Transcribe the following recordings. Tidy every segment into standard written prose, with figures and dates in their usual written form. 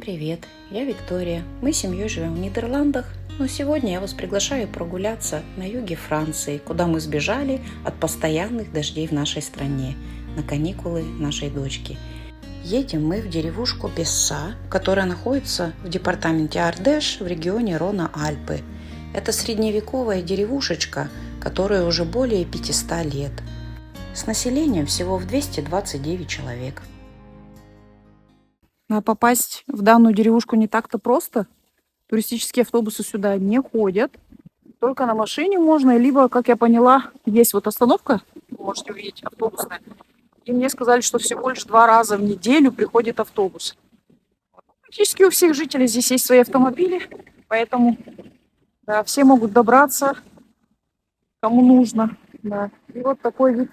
привет! Я Виктория. Мы с семьей живем в Нидерландах, но сегодня я вас приглашаю прогуляться на юге Франции, куда мы сбежали от постоянных дождей в нашей стране, на каникулы нашей дочки. Едем мы в деревушку Бесса, которая находится в департаменте Ардеш в регионе Рона-Альпы. Это средневековая деревушечка, которой уже более 500 лет, с населением всего в 229 человек. А попасть в данную деревушку не так-то просто. Туристические автобусы сюда не ходят. Только на машине можно, либо, как я поняла, есть вот остановка, вы можете увидеть, автобусная. И мне сказали, что всего лишь 2 раза в неделю приходит автобус. Практически у всех жителей здесь есть свои автомобили, поэтому да, все могут добраться, кому нужно. Да. И вот такой вид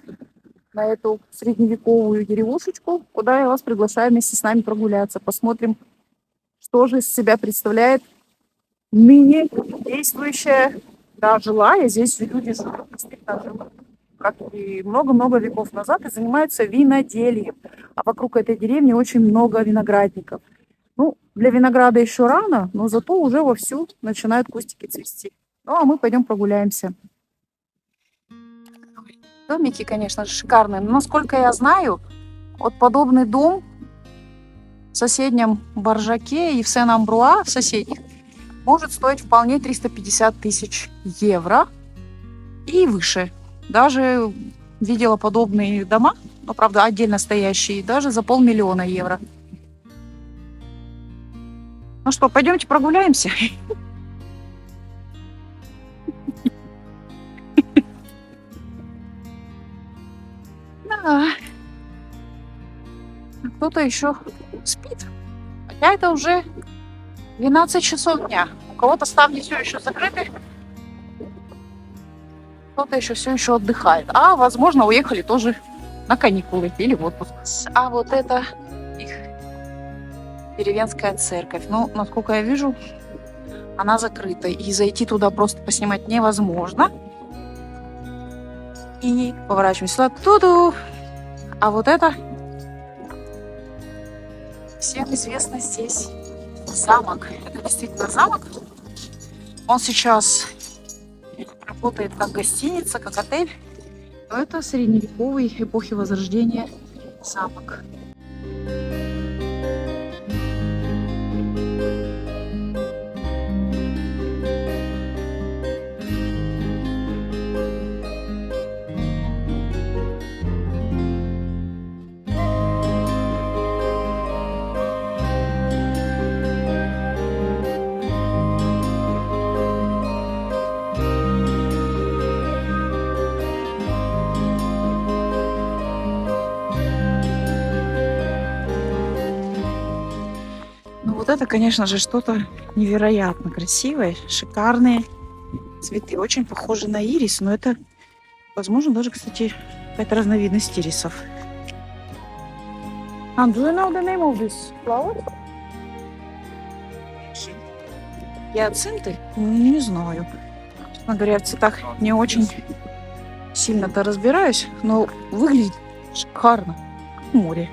на эту средневековую деревушечку, куда я вас приглашаю вместе с нами прогуляться. Посмотрим, что же из себя представляет ныне действующая, да, жилая. Здесь люди живут, действительно живут, как и много-много веков назад, и занимаются виноделием. А вокруг этой деревни очень много виноградников. Ну, для винограда еще рано, но зато уже вовсю начинают кустики цвести. Ну, а мы пойдем прогуляемся. Домики, конечно же, шикарные. Но, насколько я знаю, вот подобный дом в соседнем Баржаке и в Сен-Амбруа, в соседних, может стоить вполне 350 тысяч евро и выше. Даже видела подобные дома, но, правда, отдельно стоящие, даже за 500 000 евро. Ну что, пойдемте прогуляемся? Да. Кто-то еще спит. Хотя это уже 12 часов дня. У кого-то ставни все еще закрыты. Кто-то еще все еще отдыхает. А, возможно, уехали тоже на каникулы или в отпуск. А вот это их деревенская церковь. Ну, насколько я вижу, она закрыта. И зайти туда просто поснимать невозможно. И поворачиваемся сюда. Ту-ду! А вот это всем известно здесь замок. Это действительно замок. Он сейчас работает как гостиница, как отель. Но это средневековый эпохи Возрождения замок. Вот это, конечно же, что-то невероятно красивое, шикарные цветы, очень похожи на ирис, но это, возможно, даже, кстати, какая-то разновидность ирисов. And do you know the name of this flower? Гиацинты? Не знаю. Честно говоря, в цветах не очень сильно-то разбираюсь, но выглядит шикарно. Море.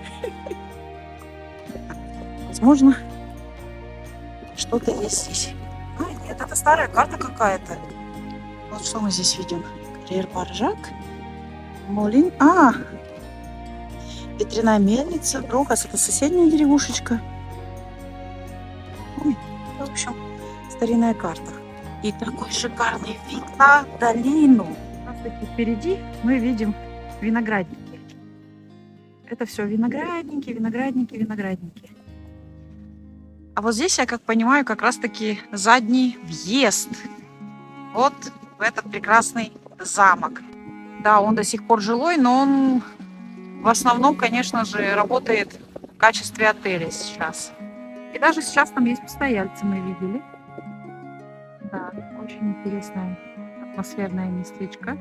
Возможно, что-то есть здесь. А, нет, это старая карта какая-то. Вот что мы здесь видим. Карьер Баржак. Молин. А! Ветряная мельница. Брохас. Это соседняя деревушечка. Ой, в общем, старинная карта. И такой шикарный вид на долину. Кстати, впереди мы видим виноградники. Это все виноградники, виноградники, виноградники. А вот здесь, я как понимаю, как раз-таки задний въезд вот в этот прекрасный замок. Да, он до сих пор жилой, но он в основном, конечно же, работает в качестве отеля сейчас. И даже сейчас там есть постояльцы, мы видели. Да, очень интересное атмосферное местечко.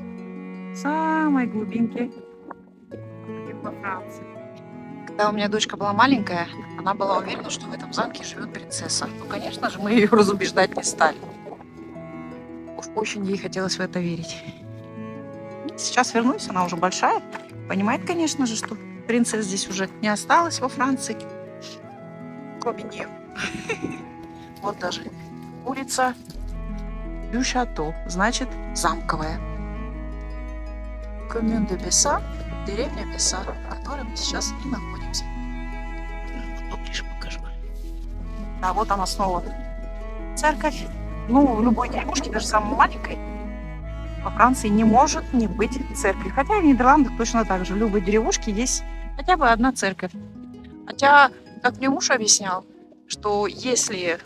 В самой глубинке во Франции. Когда у меня дочка была маленькая, она была уверена, что в этом замке живет принцесса. Ну, конечно же, мы ее разубеждать не стали. Уж очень ей хотелось в это верить. Сейчас вернусь, она уже большая. Понимает, конечно же, что принцесс здесь уже не осталось во Франции. Кроме нее. Вот даже улица Дю-Шато, значит замковая. Коммюн де Бесса, деревня Бесса, в которой мы сейчас и находимся. Поближе покажу. Да, вот она снова. Церковь. Ну, в любой деревушке, даже самой маленькой, во Франции не может не быть церкви. Хотя в Нидерландах точно так же. В любой деревушке есть хотя бы одна церковь. Хотя, как мне муж объяснял, что если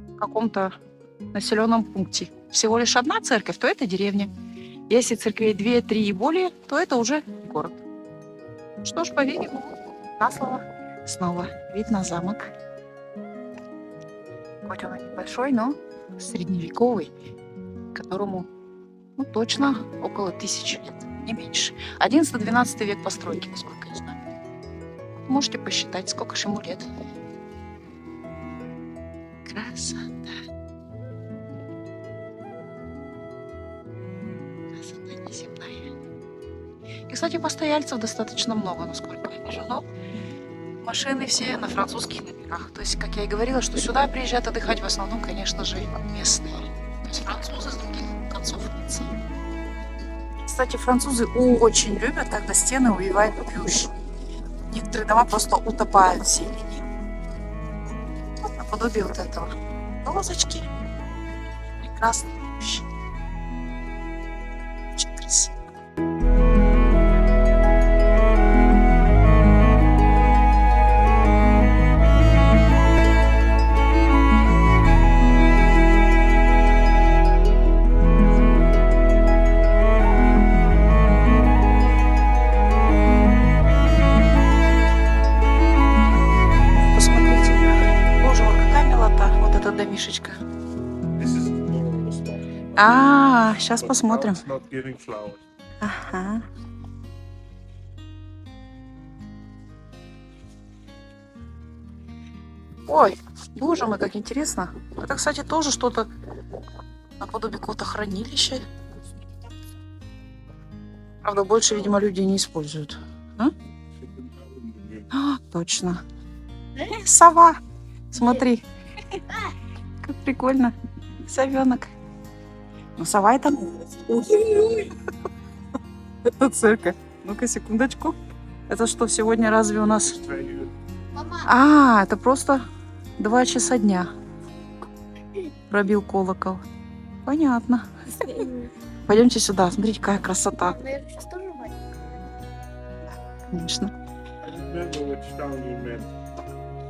в каком-то населенном пункте всего лишь одна церковь, то это деревня. Если церквей 2, 3 и более, то это уже город. Что ж, поверим на слово. Снова вид на замок. Хоть он и небольшой, но средневековый, которому точно около 1000 лет, не меньше. 11-12 век постройки, насколько я знаю. Можете посчитать, сколько же ему лет. Красота. Красота неземная. И, кстати, постояльцев достаточно много, насколько я вижу. Но машины все на французских номерах. То есть, как я и говорила, что сюда приезжают отдыхать в основном, конечно же, местные. То есть французы с других концов Франции. Кстати, французы очень любят, когда стены увивают плющ. Некоторые дома просто утопают в зелени. Вот наподобие вот этого. Розочки. Прекрасный плющ. Очень красиво. Домишечка. Сейчас посмотрим. Ага. Ой, боже мой, как интересно. Это, кстати, тоже что-то наподобие какого-то хранилища. Правда, больше, видимо, люди не используют. Точно. Сова. Смотри. Как прикольно. Совенок. Ну, сова это... Это церковь. Ну-ка, секундочку. Это что, сегодня разве у нас... Это просто 2 часа дня. Пробил колокол. Понятно. Пойдемте сюда. Смотрите, какая красота. Сейчас тоже маленькая. Конечно.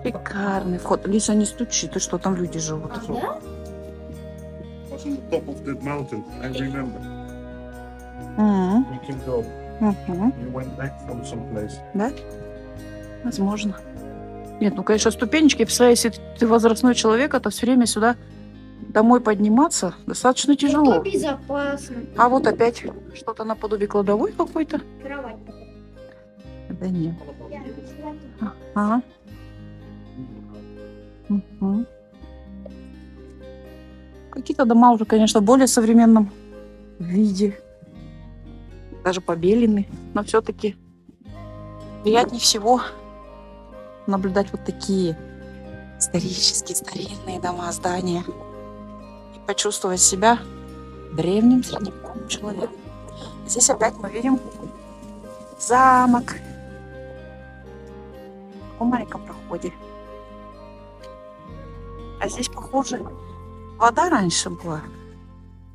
Шикарный вход. Лиса, не стучи. Ты что, там люди живут? Да? Was on the top of that mountain, I remember. Мгм. We can go. Мгм. You went back from some place. Да? Возможно. Нет, ну, конечно, ступенечки. Представляю, если ты возрастной человек, то все время сюда домой подниматься достаточно Зато тяжело. безопасно. А вот опять что-то наподобие кладовой какой-то. Кровать. Да нет. Ага. Мгм. Какие-то дома уже, конечно, в более современном виде. Даже побелены. Но все-таки приятнее всего наблюдать вот такие исторические, старинные дома, здания. И почувствовать себя древним средневековым человеком. Здесь опять мы видим замок. В таком маленьком проходе. А здесь, похоже, вода раньше была.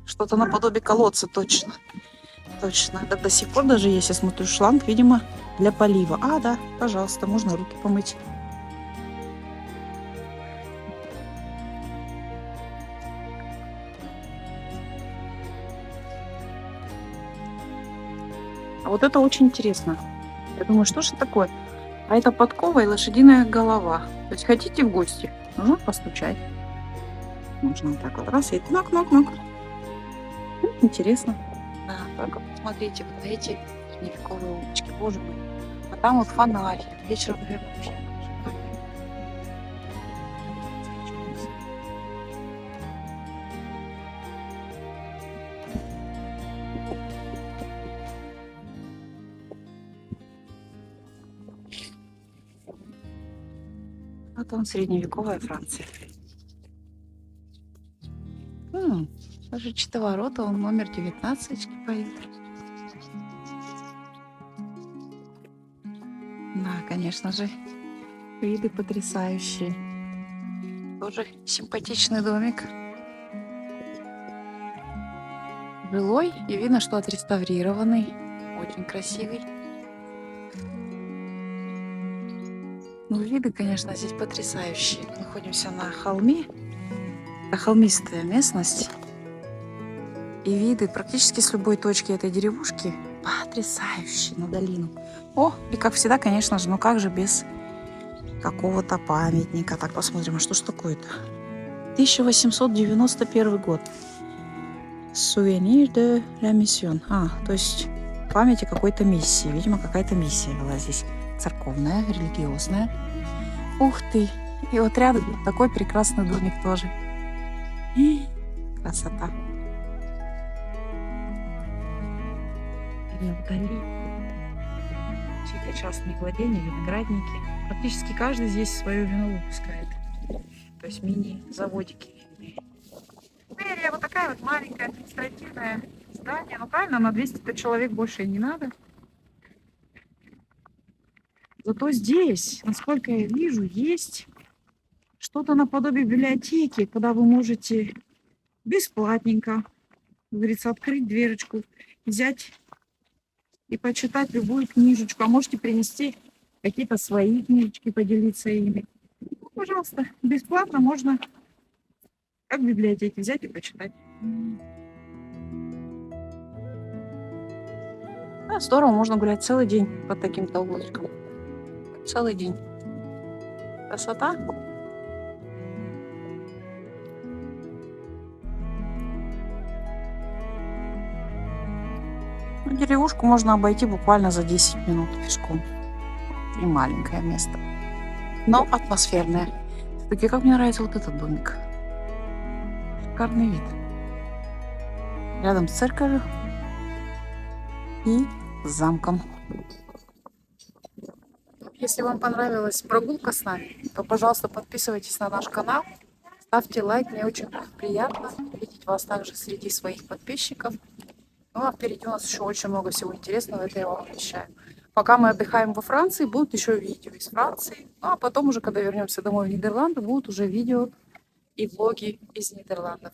Что-то наподобие колодца, точно. Точно. Да, до сих пор даже есть, я смотрю, шланг, видимо, для полива. Да, пожалуйста, можно руки помыть. А вот это очень интересно. Я думаю, что же это такое? А это подкова и лошадиная голова. То есть хотите в гости, нужно постучать. Можно вот так вот раз и нок-нок-нок. Интересно. Да, только посмотрите вот на эти средневековые улочки. Боже мой. А там вот фонарь. Вечером, наверное, вообще шикарно. А там средневековая Франция. Даже ворота, он номер 19 стоит. Да, конечно же, виды потрясающие. Тоже симпатичный домик. Жилой, и видно, что отреставрированный. Очень красивый. Ну, виды, конечно, здесь потрясающие. Мы находимся на холме. Это холмистая местность. И виды практически с любой точки этой деревушки потрясающие на долину. О, и как всегда, конечно же, ну как же без какого-то памятника. Так, посмотрим, а что ж такое-то? 1891 год. Souvenir de la mission. То есть память о какой-то миссии. Видимо, какая-то миссия была здесь. Церковная, религиозная. Ух ты! И вот рядом такой прекрасный домик тоже. Красота. И вдали чьи-то частные владения, виноградники. Практически каждый здесь свое вино выпускает. То есть мини-заводики. Мэрия вот такая вот маленькая административное здание. Ну правильно, на 200 человек больше и не надо. Зато здесь, насколько я вижу, есть что-то наподобие библиотеки, куда вы можете бесплатненько, как говорится, открыть дверочку, взять и почитать любую книжечку. А можете принести какие-то свои книжечки, поделиться ими. Пожалуйста, бесплатно можно, как в библиотеке, взять и почитать. Да, здорово, можно гулять целый день под таким-то уголочком. Целый день. Красота. Ну, деревушку можно обойти буквально за 10 минут пешком. И маленькое место. Но атмосферное. Все-таки как мне нравится вот этот домик. Шикарный вид. Рядом с церковью и с замком. Если вам понравилась прогулка с нами, то, пожалуйста, подписывайтесь на наш канал, ставьте лайк, мне очень приятно видеть вас также среди своих подписчиков. Ну, а впереди у нас еще очень много всего интересного, это я вам обещаю. Пока мы отдыхаем во Франции, будут еще видео из Франции. Ну, а потом уже, когда вернемся домой в Нидерланды, будут уже видео и влоги из Нидерландов.